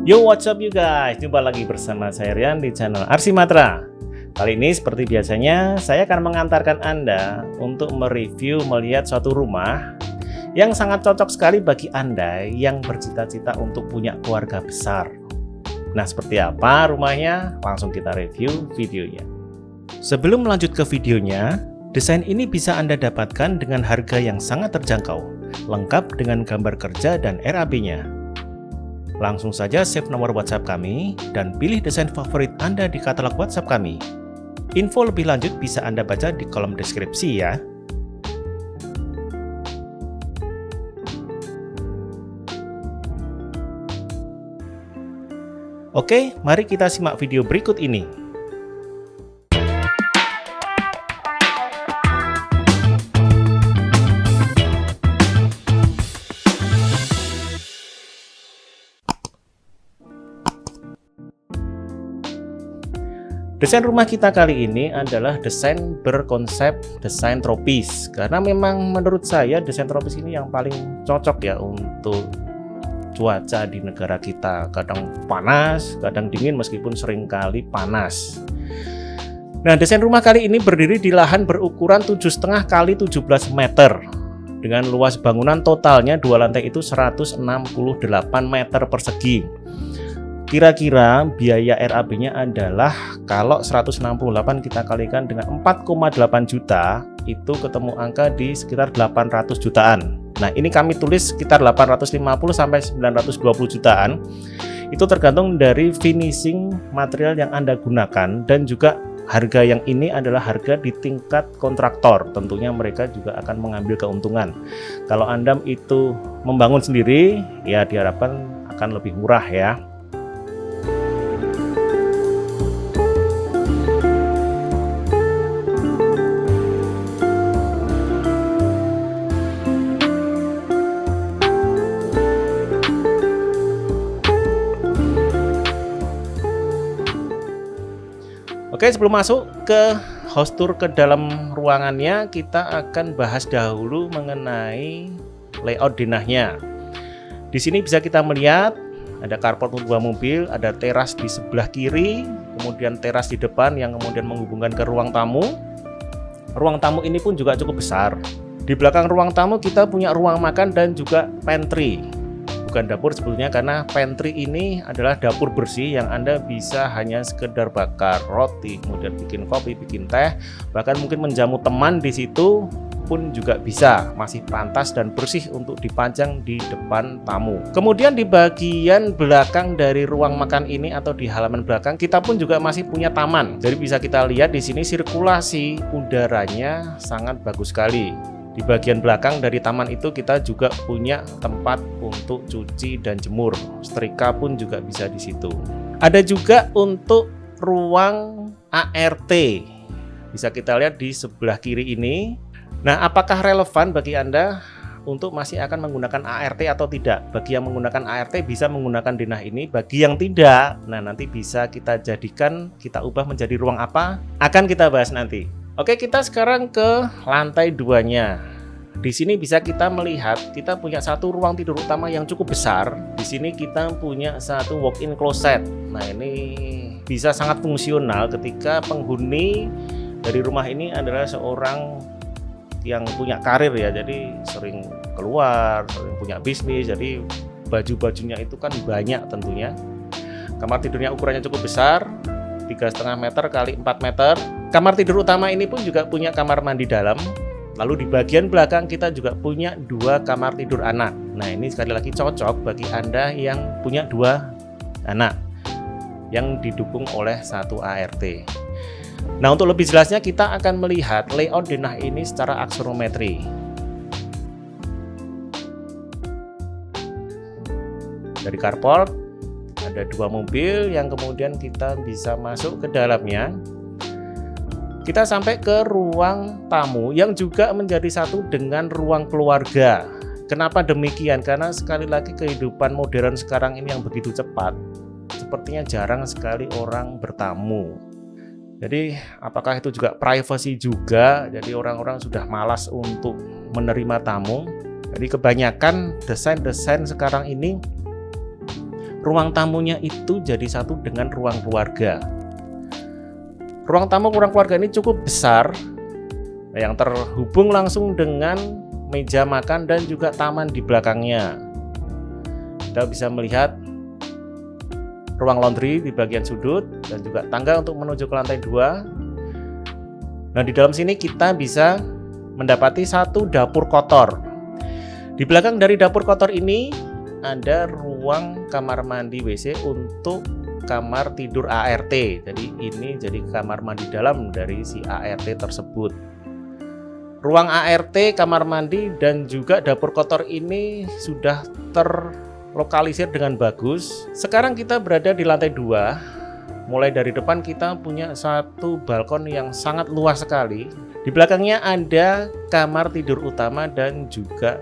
Yo, what's up you guys? Jumpa lagi bersama saya Rian di channel Arsi Matra. Kali ini seperti biasanya saya akan mengantarkan Anda untuk mereview melihat suatu rumah yang sangat cocok sekali bagi Anda yang bercita-cita untuk punya keluarga besar. Nah, seperti apa rumahnya? Langsung kita review videonya. Sebelum melanjut ke videonya, desain ini bisa Anda dapatkan dengan harga yang sangat terjangkau, lengkap dengan gambar kerja dan RAB-nya. Langsung saja save nomor WhatsApp kami dan pilih desain favorit Anda di katalog WhatsApp kami. Info lebih lanjut bisa Anda baca di kolom deskripsi ya. Oke, mari kita simak video berikut ini. Desain rumah kita kali ini adalah desain berkonsep desain tropis, karena memang menurut saya desain tropis ini yang paling cocok ya untuk cuaca di negara kita. Kadang panas, kadang dingin meskipun seringkali panas. Nah, desain rumah kali ini berdiri di lahan berukuran 7,5 kali 17 meter dengan luas bangunan totalnya 2 lantai itu 168 meter persegi. Kira-kira biaya RAB-nya adalah kalau 168 kita kalikan dengan 4,8 juta, itu ketemu angka di sekitar 800 jutaan. Nah, ini kami tulis sekitar 850 sampai 920 jutaan. Itu tergantung dari finishing material yang Anda gunakan, dan juga harga yang ini adalah harga di tingkat kontraktor. Tentunya mereka juga akan mengambil keuntungan. Kalau Anda itu membangun sendiri, ya diharapkan akan lebih murah ya. Oke, sebelum masuk ke house tour ke dalam ruangannya, kita akan bahas dahulu mengenai layout denahnya. Di sini bisa kita melihat ada carport untuk 2 mobil, ada teras di sebelah kiri, kemudian teras di depan yang kemudian menghubungkan ke ruang tamu. Ruang tamu ini pun juga cukup besar. Di belakang ruang tamu kita punya ruang makan dan juga pantry. Bukan dapur sebetulnya, karena pantry ini adalah dapur bersih yang Anda bisa hanya sekedar bakar roti, kemudian bikin kopi, bikin teh, bahkan mungkin menjamu teman di situ pun juga bisa, masih pantas dan bersih untuk dipajang di depan tamu. Kemudian di bagian belakang dari ruang makan ini atau di halaman belakang kita pun juga masih punya taman. Jadi bisa kita lihat di sini sirkulasi udaranya sangat bagus sekali. Di bagian belakang dari taman itu kita juga punya tempat untuk cuci dan jemur. Setrika pun juga bisa di situ. Ada juga untuk ruang ART. Bisa kita lihat di sebelah kiri ini. Nah, apakah relevan bagi Anda untuk masih akan menggunakan ART atau tidak? Bagi yang menggunakan ART bisa menggunakan denah ini. Bagi yang tidak, nah nanti bisa kita jadikan, kita ubah menjadi ruang apa? Akan kita bahas nanti. Oke, kita sekarang ke lantai 2-nya. Di sini bisa kita melihat kita punya satu ruang tidur utama yang cukup besar. Di sini kita punya satu walk-in closet. Nah, ini bisa sangat fungsional ketika penghuni dari rumah ini adalah seorang yang punya karir ya. Jadi sering keluar, sering punya bisnis. Jadi baju-bajunya itu kan banyak tentunya. Kamar tidurnya ukurannya cukup besar, 3,5 meter kali 4 meter. Kamar tidur utama ini pun juga punya kamar mandi dalam. Lalu di bagian belakang kita juga punya 2 kamar tidur anak. Nah, ini sekali lagi cocok bagi Anda yang punya 2 anak yang didukung oleh 1 ART. Nah, untuk lebih jelasnya kita akan melihat layout denah ini secara aksorometri. Dari carport ada 2 mobil yang kemudian kita bisa masuk ke dalamnya. Kita sampai ke ruang tamu yang juga menjadi satu dengan ruang keluarga. Kenapa demikian? Karena sekali lagi kehidupan modern sekarang ini yang begitu cepat, sepertinya jarang sekali orang bertamu. Jadi apakah itu juga privacy juga? Jadi orang-orang sudah malas untuk menerima tamu. Jadi kebanyakan desain-desain sekarang ini ruang tamunya itu jadi satu dengan ruang keluarga. Ruang tamu ruang keluarga ini cukup besar, yang terhubung langsung dengan meja makan dan juga taman di belakangnya. Kita bisa melihat ruang laundry di bagian sudut dan juga tangga untuk menuju ke lantai 2. Nah, di dalam sini kita bisa mendapati satu dapur kotor. Di belakang dari dapur kotor ini ada ruang kamar mandi WC untuk kamar tidur ART. Jadi ini jadi kamar mandi dalam dari si ART tersebut. Ruang ART, kamar mandi dan juga dapur kotor ini sudah terlokalisir dengan bagus. Sekarang kita berada di lantai 2. Mulai dari depan kita punya satu balkon yang sangat luas sekali. Di belakangnya ada kamar tidur utama dan juga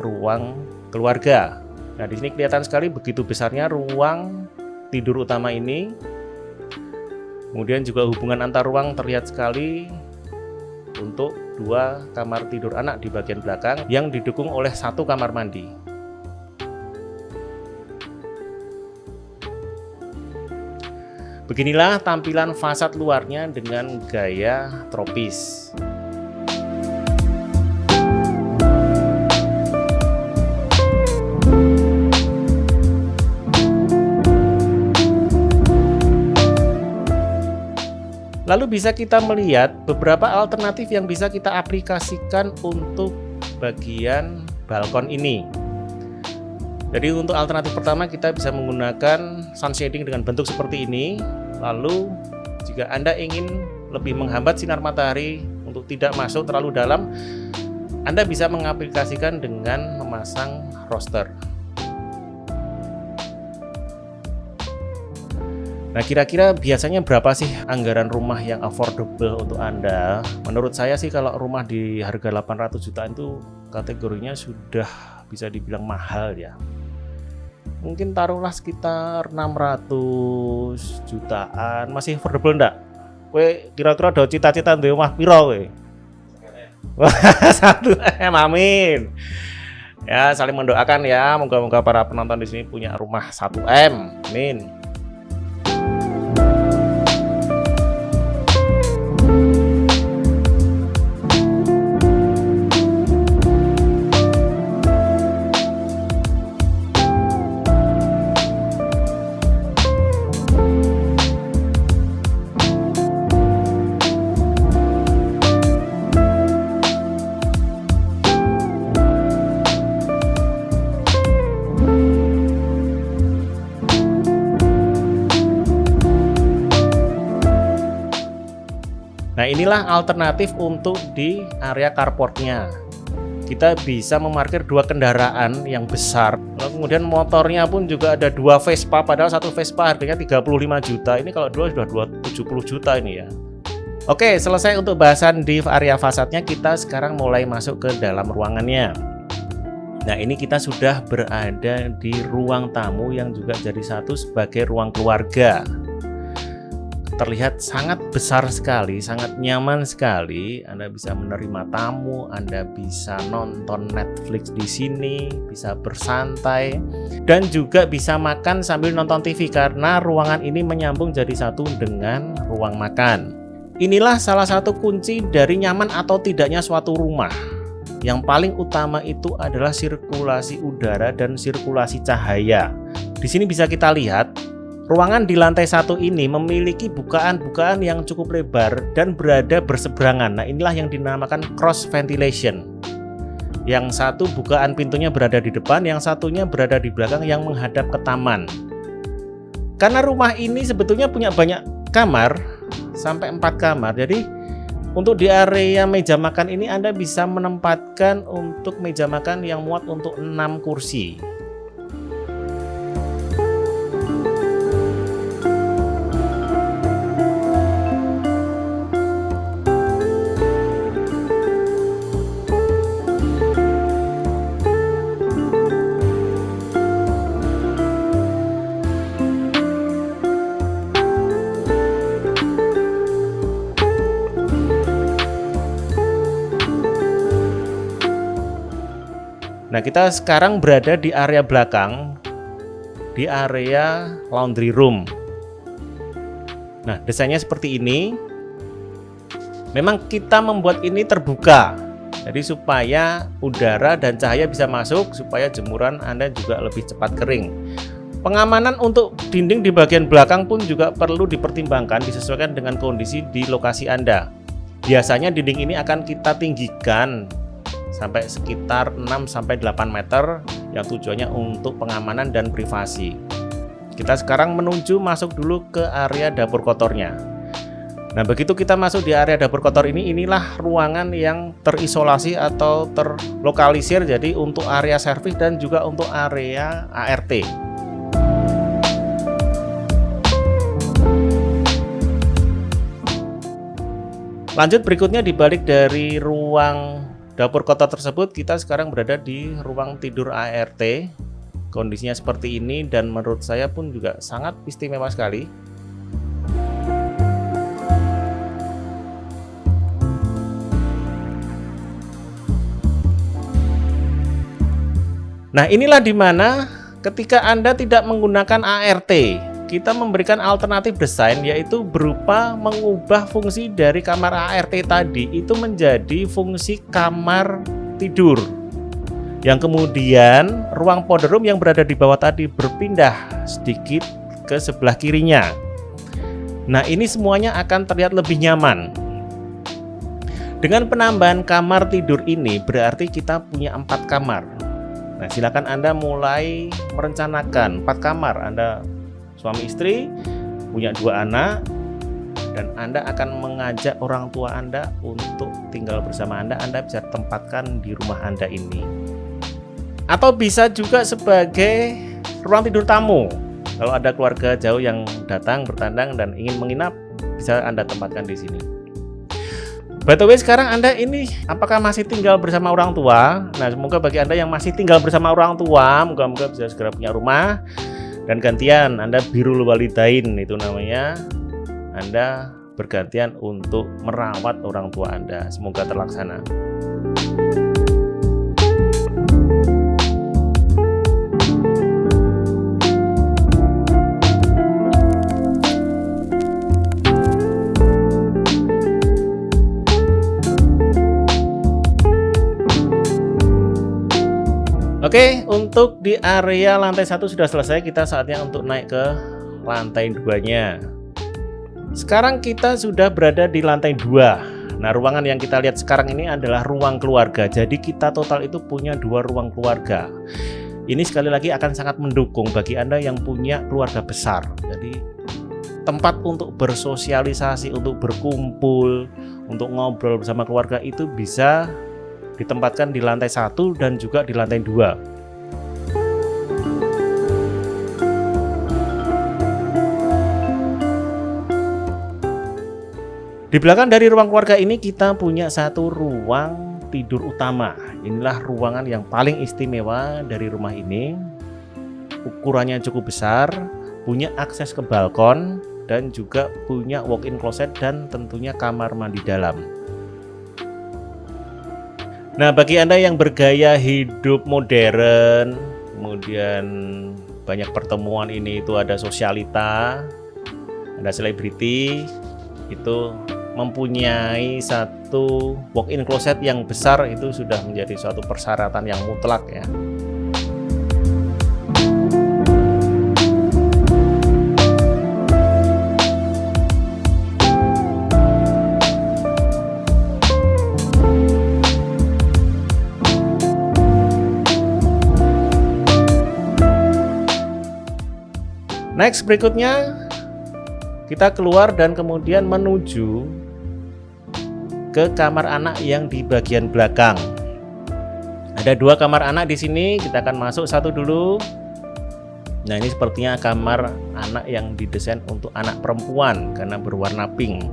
ruang keluarga. Nah, di sini kelihatan sekali begitu besarnya ruang tidur utama ini. Kemudian juga hubungan antar ruang terlihat sekali untuk 2 kamar tidur anak di bagian belakang yang didukung oleh 1 kamar mandi. Beginilah tampilan fasad luarnya dengan gaya tropis. Lalu bisa kita melihat beberapa alternatif yang bisa kita aplikasikan untuk bagian balkon ini. Jadi untuk alternatif pertama kita bisa menggunakan sun shading dengan bentuk seperti ini. Lalu jika Anda ingin lebih menghambat sinar matahari untuk tidak masuk terlalu dalam, Anda bisa mengaplikasikan dengan memasang roster. Nah, kira-kira biasanya berapa sih anggaran rumah yang affordable untuk Anda? Menurut saya sih kalau rumah di harga 800 jutaan itu kategorinya sudah bisa dibilang mahal ya. Mungkin taruhlah sekitar 600 jutaan, masih affordable enggak? Kowe kira-kira ada cita-cita duwe omah piro kowe? 1M, amin. Ya, saling mendoakan ya, moga-moga para penonton di sini punya rumah 1M. Amin. Nah, inilah alternatif untuk di area carportnya. Kita bisa memarkir 2 kendaraan yang besar. Kemudian motornya pun juga ada 2 Vespa, padahal satu Vespa harganya 35 juta. Ini kalau 2 sudah 70 juta ini ya. Oke, selesai untuk bahasan di area fasadnya. Kita sekarang mulai masuk ke dalam ruangannya. Nah, ini kita sudah berada di ruang tamu yang juga jadi satu sebagai ruang keluarga. Terlihat sangat besar sekali, sangat nyaman sekali. Anda bisa menerima tamu, Anda bisa nonton Netflix di sini, bisa bersantai, dan juga bisa makan sambil nonton TV karena ruangan ini menyambung jadi satu dengan ruang makan. Inilah salah satu kunci dari nyaman atau tidaknya suatu rumah. Yang paling utama itu adalah sirkulasi udara dan sirkulasi cahaya. Di sini bisa kita lihat ruangan di lantai 1 ini memiliki bukaan-bukaan yang cukup lebar dan berada berseberangan. Nah, inilah yang dinamakan cross ventilation. Yang satu bukaan pintunya berada di depan, yang satunya berada di belakang yang menghadap ke taman. Karena rumah ini sebetulnya punya banyak kamar, sampai 4 kamar. Jadi untuk di area meja makan ini Anda bisa menempatkan untuk meja makan yang muat untuk 6 kursi. Nah, kita sekarang berada di area belakang. di area laundry room. Nah, desainnya seperti ini. Memang kita membuat ini terbuka, jadi supaya udara dan cahaya bisa masuk, supaya jemuran Anda juga lebih cepat kering. Pengamanan untuk dinding di bagian belakang pun juga perlu dipertimbangkan, disesuaikan dengan kondisi di lokasi Anda. Biasanya dinding ini akan kita tinggikan sampai sekitar 6-8 meter, yang tujuannya untuk pengamanan dan privasi. Kita sekarang menuju masuk dulu ke area dapur kotornya. Nah, begitu kita masuk di area dapur kotor ini, inilah ruangan yang terisolasi atau terlokalisir, jadi untuk area servis dan juga untuk area ART. Lanjut, berikutnya dibalik dari ruang dapur kotor tersebut, kita sekarang berada di ruang tidur ART. Kondisinya seperti ini dan menurut saya pun juga sangat istimewa sekali. Nah, inilah dimana ketika Anda tidak menggunakan ART, kita memberikan alternatif desain, yaitu berupa mengubah fungsi dari kamar ART tadi itu menjadi fungsi kamar tidur, yang kemudian ruang powder room yang berada di bawah tadi berpindah sedikit ke sebelah kirinya. Nah, ini semuanya akan terlihat lebih nyaman. Dengan penambahan kamar tidur ini berarti kita punya 4 kamar. Nah, silakan Anda mulai merencanakan 4 kamar. Anda suami istri, punya 2 anak, dan Anda akan mengajak orang tua Anda untuk tinggal bersama Anda. Anda bisa tempatkan di rumah Anda ini. Atau bisa juga sebagai ruang tidur tamu. Kalau ada keluarga jauh yang datang bertandang dan ingin menginap, bisa Anda tempatkan di sini. By the way, sekarang Anda ini apakah masih tinggal bersama orang tua? Nah, semoga bagi Anda yang masih tinggal bersama orang tua, moga-moga bisa segera punya rumah. Dan gantian Anda birrul walidain, itu namanya. Anda bergantian untuk merawat orang tua Anda. Semoga terlaksana. Oke, untuk di area lantai 1 sudah selesai, kita saatnya untuk naik ke lantai 2-nya. Sekarang kita sudah berada di lantai 2. Nah, ruangan yang kita lihat sekarang ini adalah ruang keluarga. Jadi kita total itu punya 2 ruang keluarga. Ini sekali lagi akan sangat mendukung bagi Anda yang punya keluarga besar. Jadi tempat untuk bersosialisasi, untuk berkumpul, untuk ngobrol bersama keluarga itu bisa ditempatkan di lantai 1 dan juga di lantai 2. Di belakang dari ruang keluarga ini kita punya 1 ruang tidur utama. Inilah ruangan yang paling istimewa dari rumah ini. Ukurannya cukup besar, punya akses ke balkon, dan juga punya walk-in closet dan tentunya kamar mandi dalam. Nah, bagi Anda yang bergaya hidup modern, kemudian banyak pertemuan ini itu ada sosialita, ada selebriti, itu mempunyai 1 walk-in closet yang besar itu sudah menjadi suatu persyaratan yang mutlak ya. Next, berikutnya kita keluar dan kemudian menuju ke kamar anak yang di bagian belakang. Ada 2 kamar anak di sini, kita akan masuk 1 dulu. Nah, ini sepertinya kamar anak yang didesain untuk anak perempuan karena berwarna pink.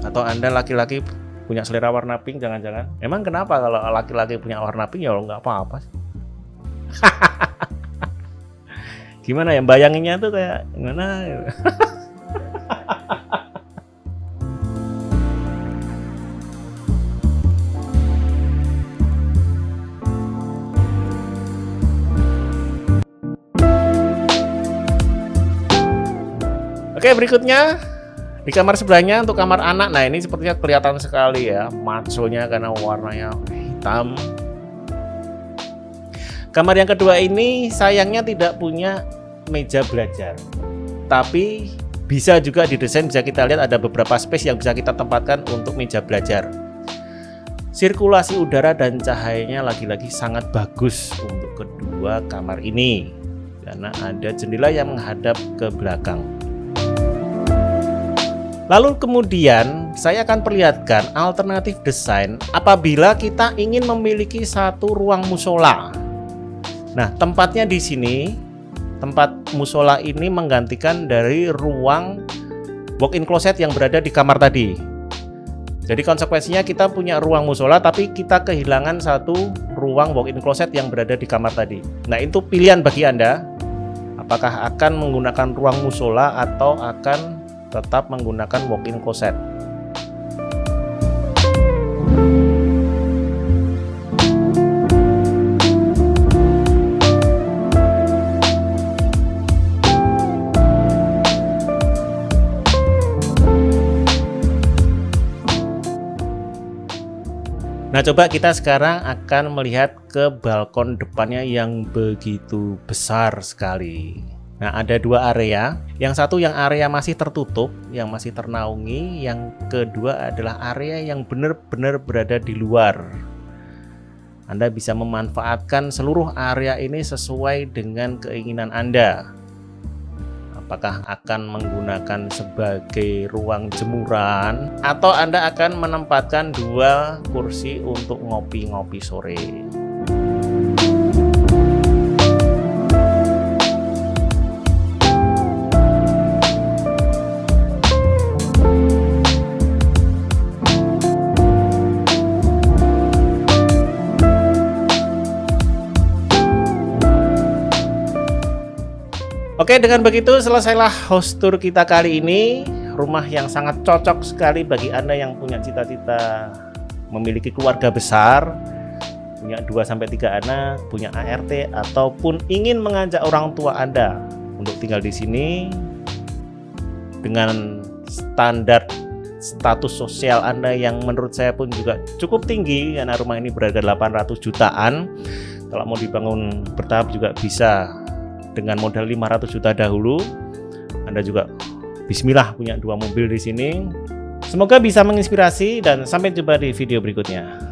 Atau Anda laki-laki punya selera warna pink, jangan-jangan. Emang kenapa kalau laki-laki punya warna pink? Ya nggak apa-apa sih. Gimana ya, bayanginnya tuh kayak gimana gitu. Oke, berikutnya di kamar sebelahnya untuk kamar anak. Nah, ini sepertinya kelihatan sekali ya maconya karena warnanya hitam. Kamar yang kedua ini sayangnya tidak punya meja belajar, tapi bisa juga didesain, bisa kita lihat ada beberapa space yang bisa kita tempatkan untuk meja belajar. Sirkulasi udara dan cahayanya lagi-lagi sangat bagus untuk kedua kamar ini karena ada jendela yang menghadap ke belakang. Lalu kemudian saya akan perlihatkan alternatif desain apabila kita ingin memiliki satu ruang musola. Nah, tempatnya di sini, tempat musola ini menggantikan dari ruang walk-in closet yang berada di kamar tadi. Jadi konsekuensinya kita punya ruang musola tapi kita kehilangan satu ruang walk-in closet yang berada di kamar tadi. Nah, itu pilihan bagi Anda. Apakah akan menggunakan ruang musola atau akan tetap menggunakan walk-in closet. Nah, coba kita sekarang akan melihat ke balkon depannya yang begitu besar sekali. Nah, ada dua area. Yang satu yang area masih tertutup, yang masih ternaungi. Yang kedua adalah area yang benar-benar berada di luar. Anda bisa memanfaatkan seluruh area ini sesuai dengan keinginan Anda. Apakah akan menggunakan sebagai ruang jemuran atau Anda akan menempatkan dua kursi untuk ngopi-ngopi sore. Oke, dengan begitu selesailah house tour kita kali ini. Rumah yang sangat cocok sekali bagi Anda yang punya cita-cita memiliki keluarga besar, punya 2-3 anak, punya ART, ataupun ingin mengajak orang tua Anda untuk tinggal di sini dengan standar status sosial Anda yang menurut saya pun juga cukup tinggi karena rumah ini berharga 800 jutaan. Kalau mau dibangun bertahap juga bisa dengan modal 500 juta dahulu. Anda juga bismillah punya 2 mobil di sini. Semoga bisa menginspirasi dan sampai jumpa di video berikutnya.